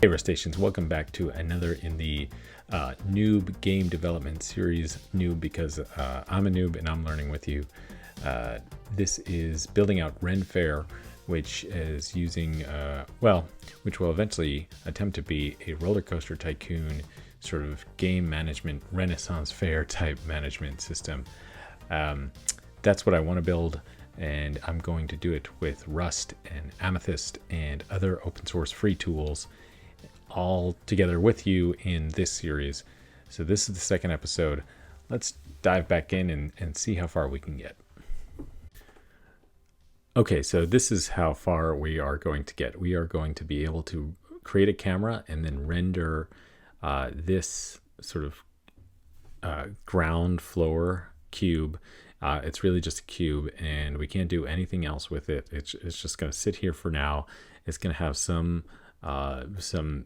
Hey Rustaceans, welcome back to another in the noob game development series. Noob because I'm a noob and I'm learning with you. This is building out Renfaire, which is using, which will eventually attempt to be a roller coaster tycoon sort of game management, Renaissance fair type management system. That's what I want to build, and I'm going to do it with Rust and Amethyst and other open source free tools all together with you in this series. So this is the second episode. Let's dive back in and see how far we can get. Okay, so this is how far we are going to get. We are going to be able to create a camera and then render this sort of ground floor cube. It's really just a cube, and we can't do anything else with it. It's just going to sit here for now. It's going to have some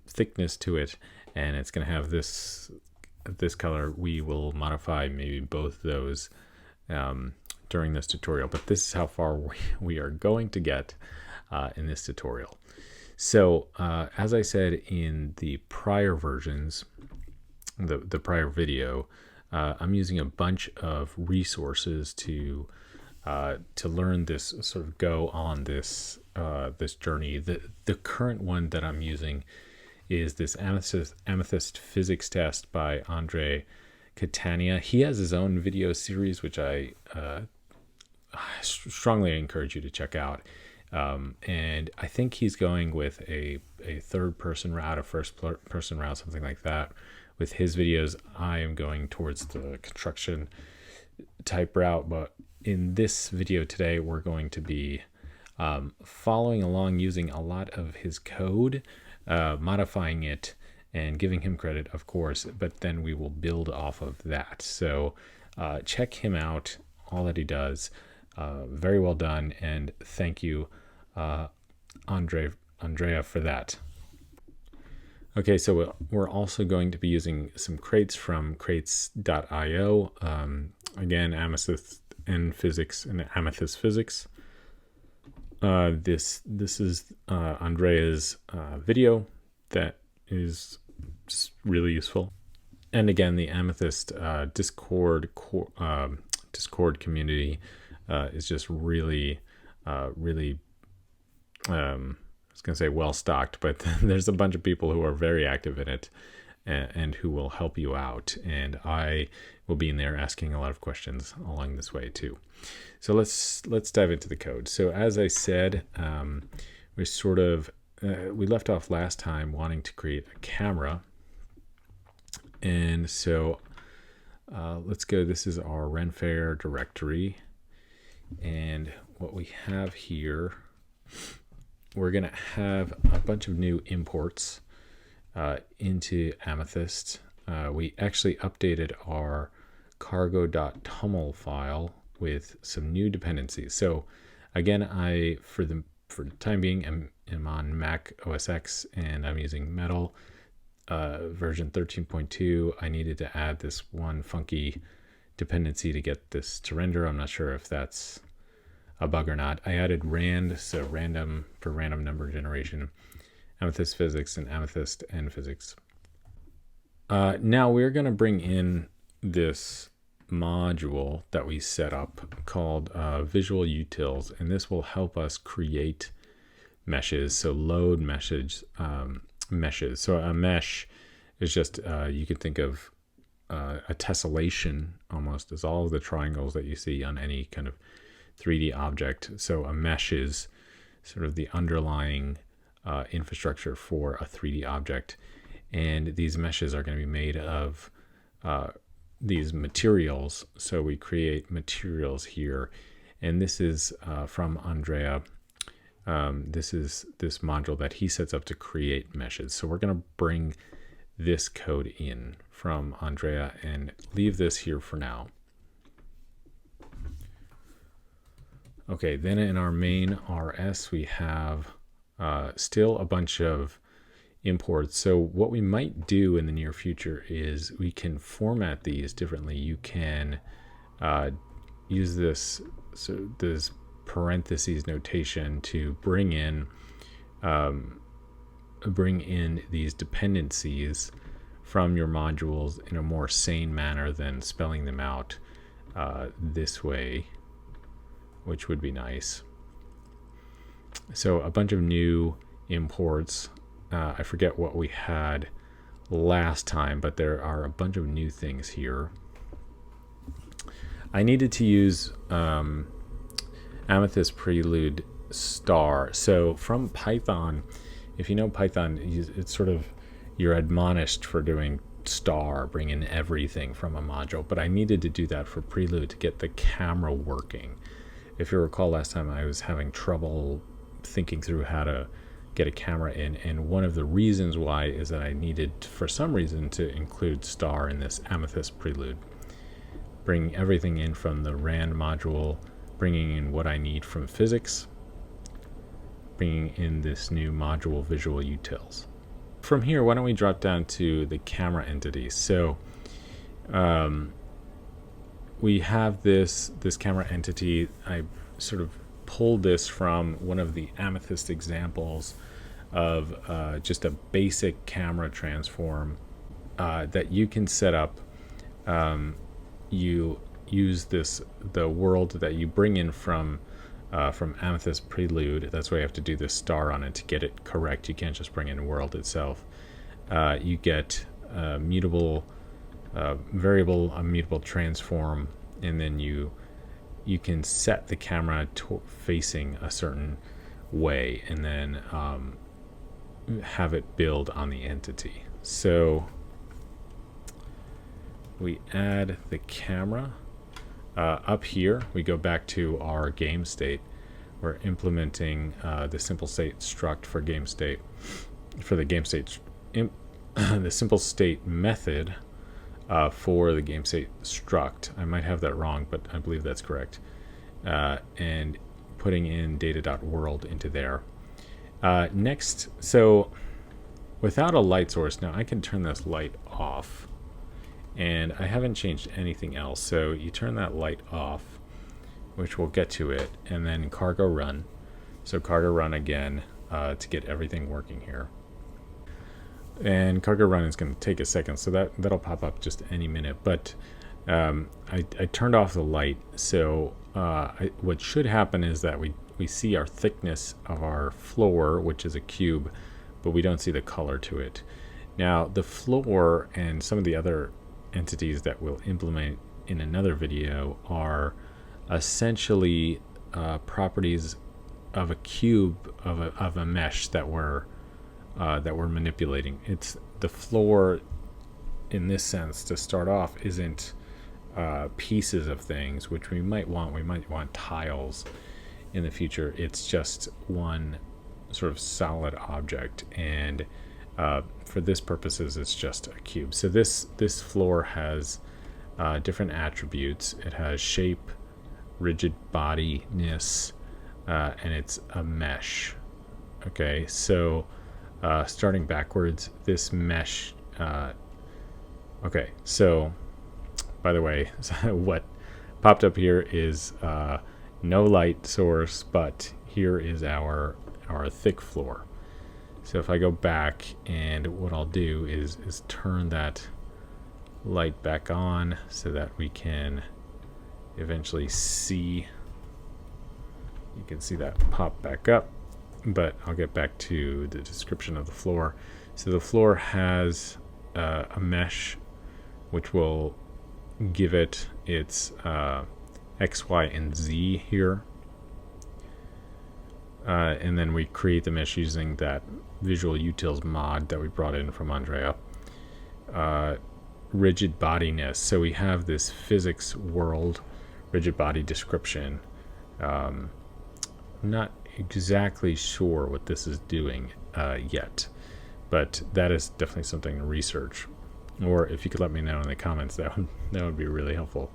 thickness to it, and it's going to have this color. We will modify maybe both those during this tutorial, but this is how far we are going to get in this tutorial. So as I said in the prior versions, the prior video, I'm using a bunch of resources to learn this, sort of go on this this journey. The current one that I'm using is this amethyst physics test by Andre Catania. He has his own video series, which I strongly encourage you to check out. And I think he's going with a third person route, a first person route, something like that. With his videos, I am going towards the construction type route, but in this video today, we're going to be following along using a lot of his code, modifying it and giving him credit, of course, but then we will build off of that. So check him out, all that he does. Very well done, and thank you, Andrea, for that. Okay, so we're also going to be using some crates from crates.io. Again, amethyst and physics and amethyst physics. This is Andrea's video that is really useful. And again, the Amethyst Discord community is just really I was going to say well stocked, but there's a bunch of people who are very active in it and who will help you out. And I will be in there asking a lot of questions along this way too. So let's dive into the code. So as I said, we left off last time wanting to create a camera. And so let's go. This is our Renfaire directory. And what we have here, we're going to have a bunch of new imports into Amethyst. We actually updated our cargo.toml file with some new dependencies. So again, for the time being, am on Mac OS X, and I'm using Metal version 13.2. I needed to add this one funky dependency to get this to render. I'm not sure if that's a bug or not. I added rand, so random for random number generation, amethyst physics, and amethyst and physics. Now we're going to bring in this module that we set up called visual utils, and this will help us create meshes. So load meshes. So a mesh is just, you could think of a tessellation almost as all of the triangles that you see on any kind of 3D object. So a mesh is sort of the underlying infrastructure for a 3D object. And these meshes are going to be made of these materials. So we create materials here. And this is from Andrea. This is this module that he sets up to create meshes. So we're going to bring this code in from Andrea and leave this here for now. Okay, then in our main RS, we have still a bunch of imports. So what we might do in the near future is we can format these differently. You can use this parentheses notation to bring in bring in these dependencies from your modules in a more sane manner than spelling them out this way, which would be nice. So a bunch of new imports. I forget what we had last time, but there are a bunch of new things here. I needed to use amethyst prelude star. So from Python, if you know Python, it's sort of, you're admonished for doing star, bring in everything from a module, but I needed to do that for prelude to get the camera working. If you recall, last time I was having trouble thinking through how to get a camera in, and one of the reasons why is that I needed, for some reason, to include star in this amethyst prelude, bringing everything in from the rand module, bringing in what I need from physics, bringing in this new module visual utils. From here, why don't we drop down to the camera entity? So we have this camera entity. I sort of pulled this from one of the amethyst examples of just a basic camera transform that you can set up. You use the world that you bring in from amethyst prelude. That's why you have to do this star on it to get it correct. You can't just bring in world itself. You get mutable variable, a mutable transform, and then you can set the camera facing a certain way, and then have it build on the entity. So we add the camera. Up here, we go back to our game state. We're implementing the simple state struct for game state. For the game state, the simple state method for the game state struct. I might have that wrong, but I believe that's correct. And putting in data.world into there. Next, so without a light source, now I can turn this light off. And I haven't changed anything else. So you turn that light off, which we'll get to it, and then cargo run. So cargo run again to get everything working here. And cargo run is going to take a second, so that'll pop up just any minute. But I turned off the light, so what should happen is that we see our thickness of our floor, which is a cube, but we don't see the color to it. Now the floor and some of the other entities that we'll implement in another video are essentially properties of a cube of a mesh that we're manipulating. It's the floor in this sense to start off isn't pieces of things which we might want. We might want tiles in the future. It's just one sort of solid object, and for this purposes it's just a cube. So this floor has different attributes. It has shape, rigid bodiness, and it's a mesh. Okay, so starting backwards, this mesh okay, so by the way, what popped up here is no light source, but here is our thick floor. So if I go back, and what I'll do is turn that light back on so that we can eventually see, you can see that pop back up, but I'll get back to the description of the floor. So the floor has a mesh which will give it its X, Y, and Z here. And then we create the mesh using that visual utils mod that we brought in from Andrea. Rigid bodiness. So we have this physics world rigid body description. I'm not exactly sure what this is doing yet, but that is definitely something to research. Or if you could let me know in the comments, that would be really helpful.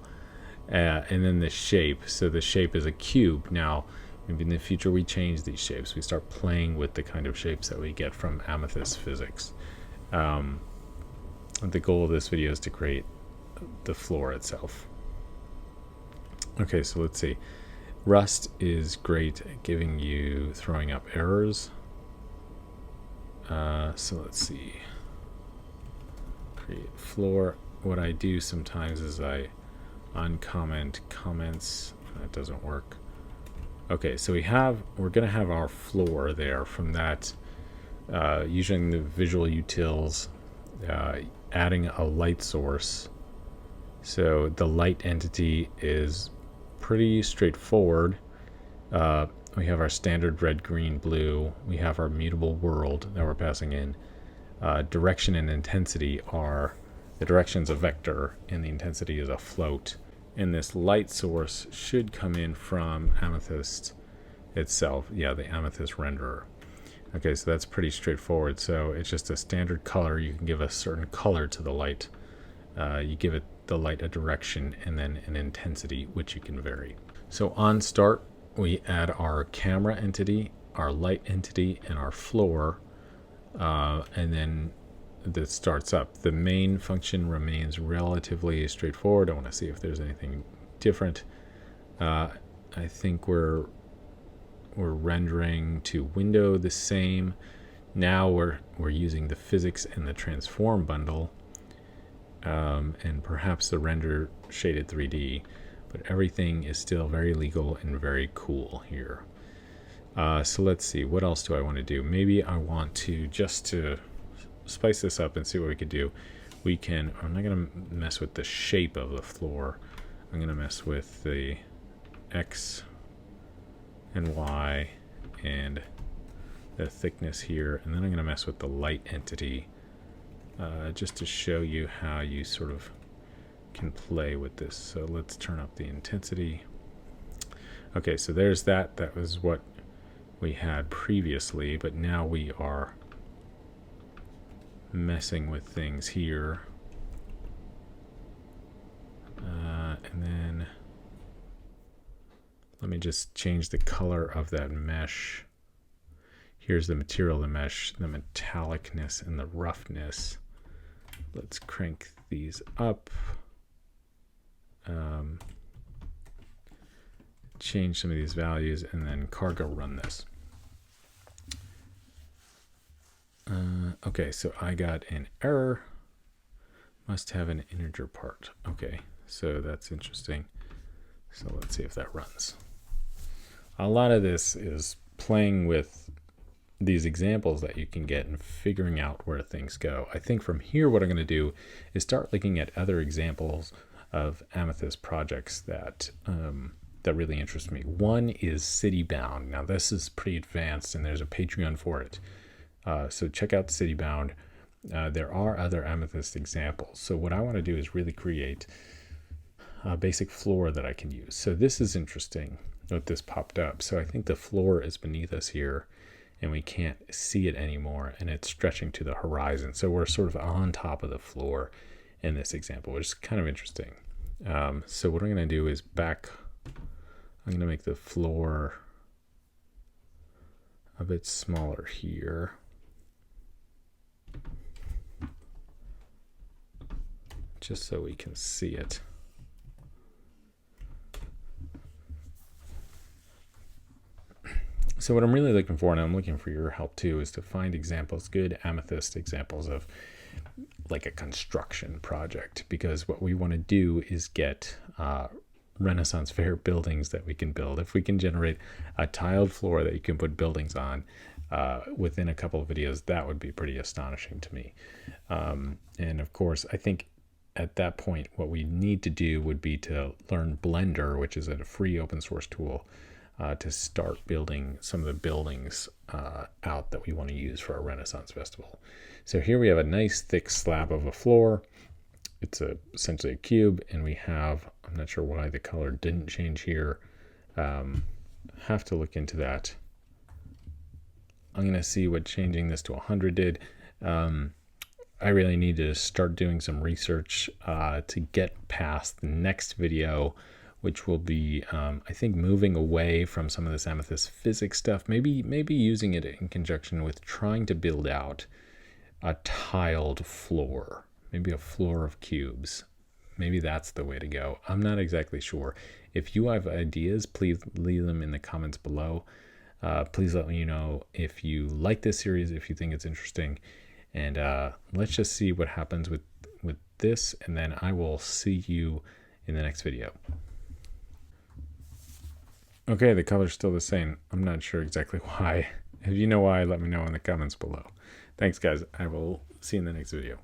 And then the shape. So the shape is a cube. Now, maybe in the future we change these shapes. We start playing with the kind of shapes that we get from amethyst physics. The goal of this video is to create the floor itself. Okay, so let's see. Rust is great at throwing up errors. So let's see. Create floor. What I do sometimes is I uncomment comments. That doesn't work. Okay, so we're gonna have our floor there from that, using the visual utils, adding a light source. So the light entity is pretty straightforward. We have our standard red, green, blue. We have our mutable world that we're passing in. Direction and intensity are, the direction's a vector and the intensity is a float. And this light source should come in from amethyst itself. Yeah, the amethyst renderer. Okay, so that's pretty straightforward. So it's just a standard color. You can give a certain color to the light. You give it the light a direction and then an intensity, which you can vary. So on start, we add our camera entity, our light entity, and our floor, and then that starts up. The main function remains relatively straightforward. I want to see if there's anything different. I think we're rendering to window the same. Now we're using the physics and the transform bundle, and perhaps the render shaded 3D, but everything is still very legal and very cool here. So let's see, what else do I want to do? Maybe I want to, just to spice this up and see what we could do, I'm not going to mess with the shape of the floor. I'm going to mess with the X and Y and the thickness here, and then I'm going to mess with the light entity, just to show you how you sort of can play with this. So let's turn up the intensity. Okay, so there's that. That was what we had previously, but now we are messing with things here. And then let me just change the color of that mesh. Here's the material of the mesh, the metallicness and the roughness. Let's crank these up. Change some of these values and then cargo run this. Okay, so I got an error. Must have an integer part. Okay, so that's interesting. So let's see if that runs. A lot of this is playing with these examples that you can get and figuring out where things go. I think from here what I'm going to do is start looking at other examples of amethyst projects that that really interest me. One is Citybound. Now this is pretty advanced and there's a Patreon for it. So check out Citybound. There are other amethyst examples. So what I want to do is really create a basic floor that I can use. So this is interesting that this popped up. So I think the floor is beneath us here and we can't see it anymore and it's stretching to the horizon. So we're sort of on top of the floor in this example, which is kind of interesting. So what I'm going to do is I'm going to make the floor a bit smaller here. Just so we can see it. So what I'm really looking for, and I'm looking for your help too, is to find examples, good amethyst examples of like a construction project, because what we want to do is get Renaissance Fair buildings that we can build. If we can generate a tiled floor that you can put buildings on within a couple of videos, that would be pretty astonishing to me. And of course, I think at that point, what we need to do would be to learn Blender, which is a free open source tool, to start building some of the buildings out that we want to use for our Renaissance Festival. So here we have a nice thick slab of a floor. It's essentially a cube, and we have, I'm not sure why the color didn't change here. Have to look into that. I'm going to see what changing this to 100 did. I really need to start doing some research to get past the next video, which will be, I think, moving away from some of this amethyst physics stuff, maybe using it in conjunction with trying to build out a tiled floor, maybe a floor of cubes. Maybe that's the way to go. I'm not exactly sure. If you have ideas, please leave them in the comments below. Please let me know if you like this series, if you think it's interesting, and let's just see what happens with this, and then I will see you in the next video. Okay, the color's still the same. I'm not sure exactly why. If you know why, let me know in the comments below. Thanks, guys. I will see you in the next video.